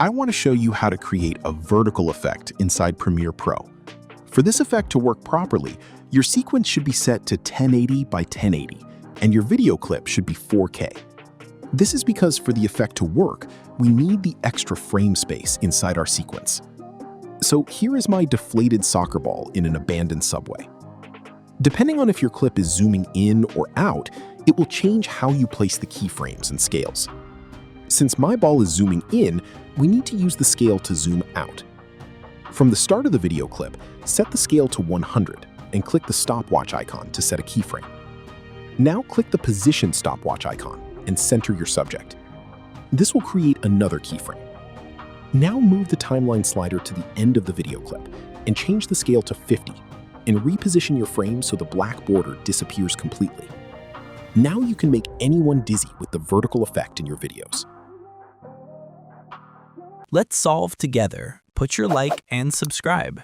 I want to show you how to create a vertical effect inside Premiere Pro. For this effect to work properly, your sequence should be set to 1080 by 1080, and your video clip should be 4K. This is because for the effect to work, we need the extra frame space inside our sequence. So here is my deflated soccer ball in an abandoned subway. Depending on if your clip is zooming in or out, it will change how you place the keyframes and scales. Since my ball is zooming in, we need to use the scale to zoom out. From the start of the video clip, set the scale to 100 and click the stopwatch icon to set a keyframe. Now click the position stopwatch icon and center your subject. This will create another keyframe. Now move the timeline slider to the end of the video clip and change the scale to 50 and reposition your frame so the black border disappears completely. Now you can make anyone dizzy with the vertical effect in your videos. Let's solve together. Put your like and subscribe.